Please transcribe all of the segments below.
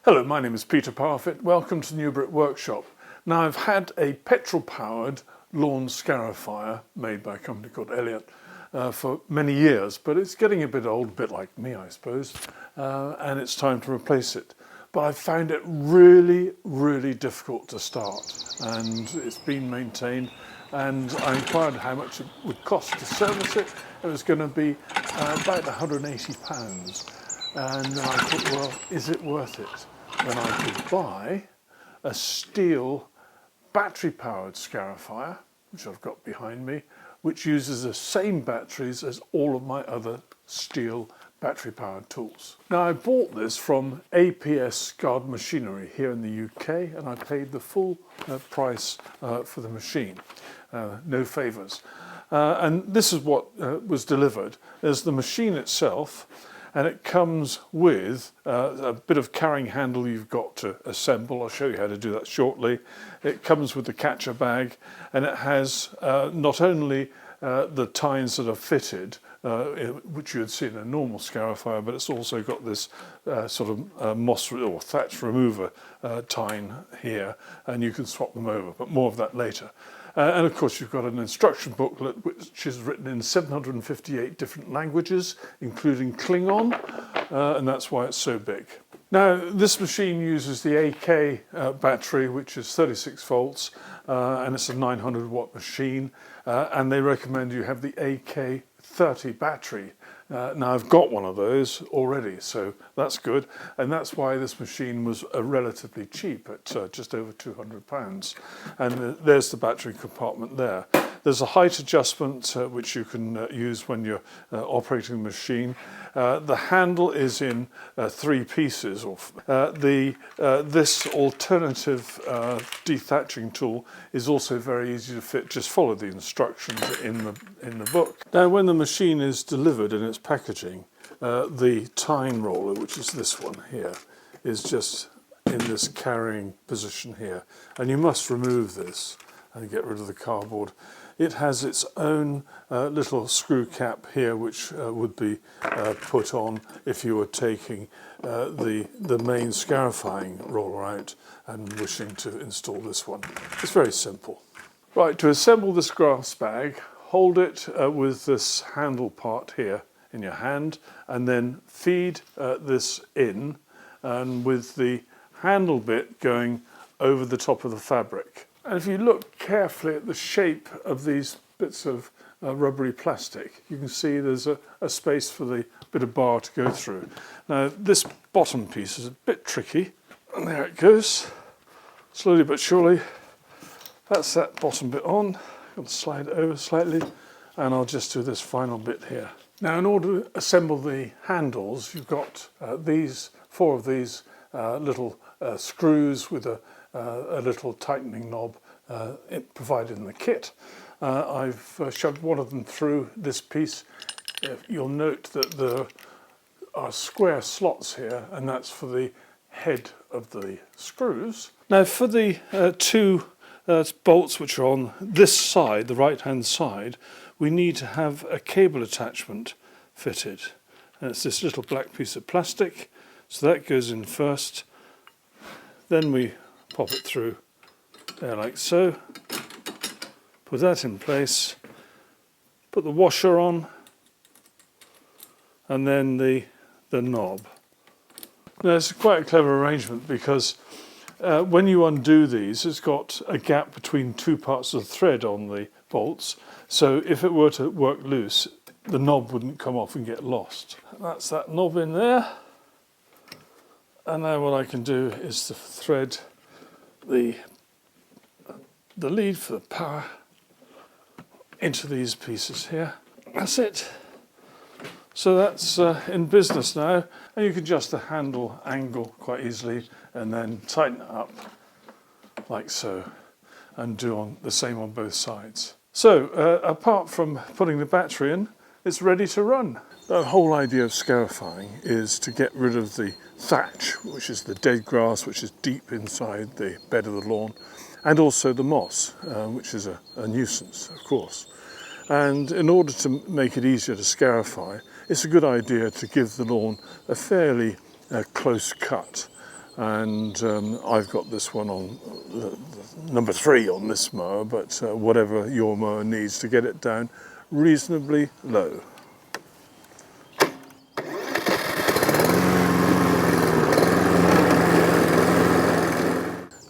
Hello, my name is Peter Parfitt. Welcome to the Newbrick Workshop. Now, I've had a petrol-powered lawn scarifier made by a company called Elliott for many years, but it's getting a bit old, a bit like me, I suppose, and it's time to replace it. But I found it really difficult to start, and it's been maintained, and I inquired how much it would cost to service it. It was going to be about £180. And then I thought, well, is it worth it? Then I could buy a Stihl battery-powered scarifier, which I've got behind me, which uses the same batteries as all of my other Stihl battery-powered tools. Now, I bought this from APS Garden Machinery here in the UK, and I paid the full price for the machine, no favours. And this is what was delivered. There's the machine itself, and it comes with a bit of carrying handle you've got to assemble. I'll show you how to do that shortly. It comes with the catcher bag, and it has not only the tines that are fitted, which you would see in a normal scarifier, but it's also got this sort of moss or thatch remover tine here, and you can swap them over, but more of that later. And of course, you've got an instruction booklet which is written in 758 different languages, including Klingon, and that's why it's so big. Now, this machine uses the AK battery, which is 36 volts, and it's a 900 watt machine, and they recommend you have the AK 30 battery. Now, I've got one of those already, so that's good, and that's why this machine was relatively cheap at just over £200. And there's the battery compartment there. There's a height adjustment which you can use when you're operating the machine. The handle is in three pieces. This alternative dethatching tool is also very easy to fit. Just follow the instructions in the book. Now, when the machine is delivered in its packaging, the tine roller, which is this one here, is just in this carrying position here, and you must remove this and get rid of the cardboard. It has its own little screw cap here, which would be put on if you were taking the main scarifying roller out and wishing to install this one. It's very simple. Right, to assemble this grass bag, hold it with this handle part here in your hand, and then feed this in, and with the handle bit going over the top of the fabric. And if you look carefully at the shape of these bits of rubbery plastic, you can see there's a space for the bit of bar to go through. Now, this bottom piece is a bit tricky, and there it goes, slowly but surely. That's that bottom bit on. I'll slide it over slightly, and I'll just do this final bit here. Now, in order to assemble the handles, you've got four of these little screws with a little tightening knob provided in the kit. I've shoved one of them through this piece. You'll note that there are square slots here, and that's for the head of the screws. Now, for the two bolts which are on this side, the right-hand side, we need to have a cable attachment fitted. And it's this little black piece of plastic, so that goes in first. Then we pop it through there like so, put that in place, put the washer on, and then the knob. Now, it's quite a clever arrangement because when you undo these, it's got a gap between two parts of the thread on the bolts, so if it were to work loose, the knob wouldn't come off and get lost. That's that knob in there, and now what I can do is to thread the lead for the power into these pieces here. That's it. So that's in business now, and you can adjust the handle angle quite easily and then tighten it up like so, and do the same on both sides. So apart from putting the battery in, it's ready to run. The whole idea of scarifying is to get rid of the thatch, which is the dead grass, which is deep inside the bed of the lawn, and also the moss, which is a nuisance, of course. And in order to make it easier to scarify, it's a good idea to give the lawn a fairly close cut. and I've got this one on number 3 on this mower, but whatever your mower needs to get it down reasonably low.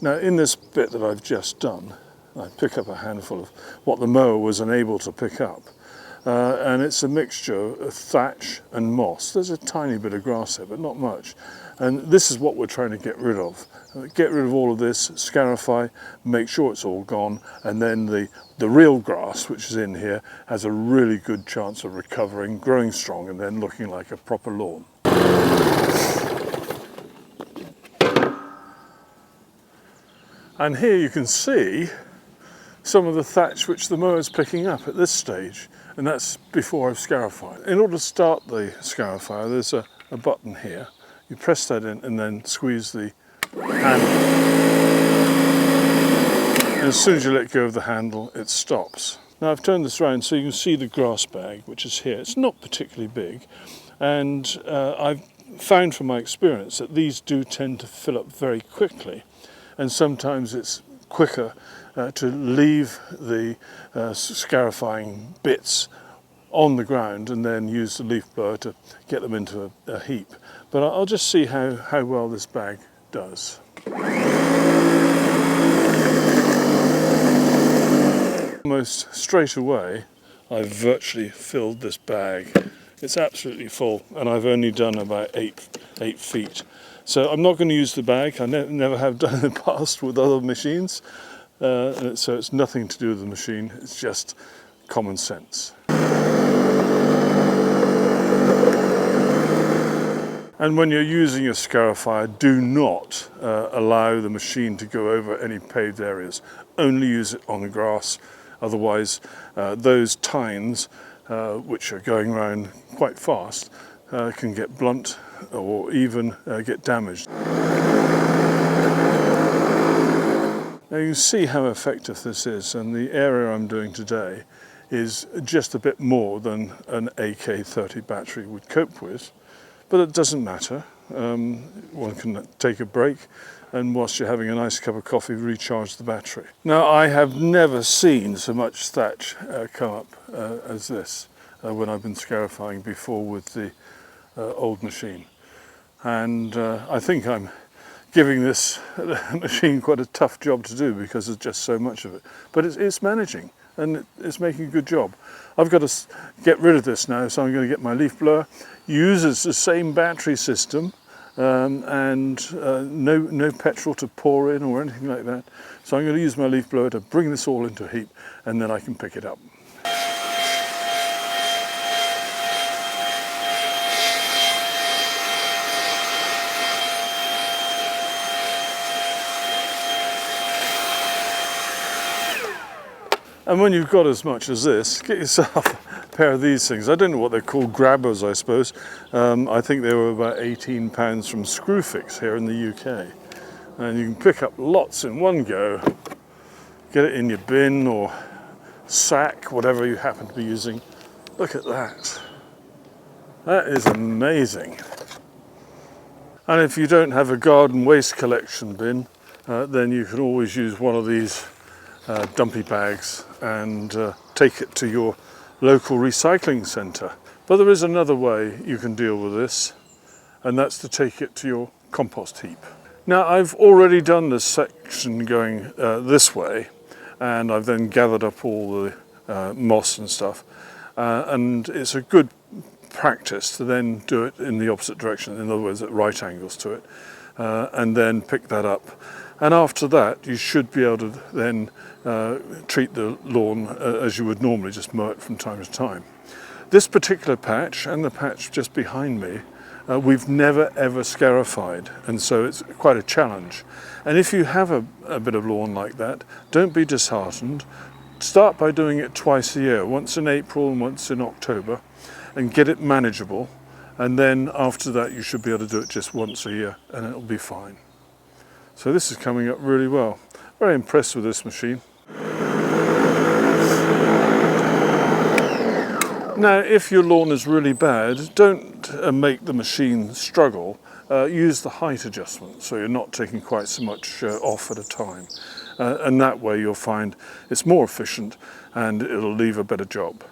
Now in this bit that I've just done, I pick up a handful of what the mower was unable to pick up, and it's a mixture of thatch and moss. There's a tiny bit of grass there, but not much. And this is what we're trying to get rid of. Get rid of all of this, scarify, make sure it's all gone, and then the real grass, which is in here, has a really good chance of recovering, growing strong, and then looking like a proper lawn. And here you can see some of the thatch which the mower is picking up at this stage, and that's before I've scarified. In order to start the scarifier, there's a button here. You press that in and then squeeze the handle. And as soon as you let go of the handle, it stops. Now I've turned this around so you can see the grass bag, which is here. It's not particularly big, and I've found from my experience that these do tend to fill up very quickly. And sometimes it's quicker to leave the scarifying bits on the ground and then use the leaf blower to get them into a heap. But I'll just see how well this bag does. Almost straight away, I've virtually filled this bag. It's absolutely full, and I've only done about 8 feet. So I'm not going to use the bag. I never have done in the past with other machines. So it's nothing to do with the machine. It's just common sense. And when you're using your scarifier, do not allow the machine to go over any paved areas. Only use it on the grass. Otherwise, those tines, which are going around quite fast, can get blunt or even get damaged. Now you can see how effective this is, and the area I'm doing today is just a bit more than an AK30 battery would cope with, but it doesn't matter. One can take a break, and whilst you're having a nice cup of coffee, recharge the battery. Now I have never seen so much thatch come up as this when I've been scarifying before with the old machine, and I think I'm giving this machine quite a tough job to do because there's just so much of it, but it's managing and it's making a good job. I've got to get rid of this now, so I'm going to get my leaf blower. Uses the same battery system and no petrol to pour in or anything like that, so I'm going to use my leaf blower to bring this all into a heap, and then I can pick it up. And when you've got as much as this, get yourself a pair of these things. I don't know what they're called, grabbers I suppose. I think they were about £18 from Screwfix here in the UK. And you can pick up lots in one go, get it in your bin or sack, whatever you happen to be using. Look at that. That is amazing. And if you don't have a garden waste collection bin, then you can always use one of these dumpy bags and take it to your local recycling centre. But there is another way you can deal with this, and that's to take it to your compost heap. Now I've already done this section going this way, and I've then gathered up all the moss and stuff, and it's a good practice to then do it in the opposite direction, in other words at right angles to it, and then pick that up. And after that, you should be able to then treat the lawn as you would normally, just mow it from time to time. This particular patch and the patch just behind me, we've never ever scarified, and so it's quite a challenge. And if you have a bit of lawn like that, don't be disheartened. Start by doing it twice a year, once in April and once in October, and get it manageable. And then after that, you should be able to do it just once a year, and it'll be fine. So this is coming up really well. Very impressed with this machine. Now, if your lawn is really bad, don't make the machine struggle. use the height adjustment so you're not taking quite so much off at a time. And that way you'll find it's more efficient and it'll leave a better job.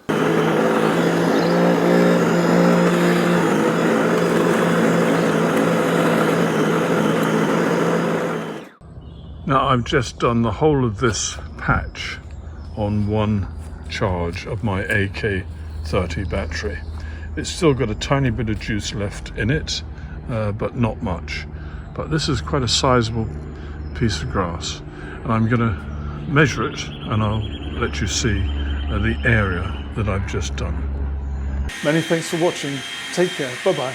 Now I've just done the whole of this patch on one charge of my AK30 battery. It's still got a tiny bit of juice left in it, but not much. But this is quite a sizable piece of grass, and I'm going to measure it and I'll let you see the area that I've just done. Many thanks for watching. Take care. Bye-bye.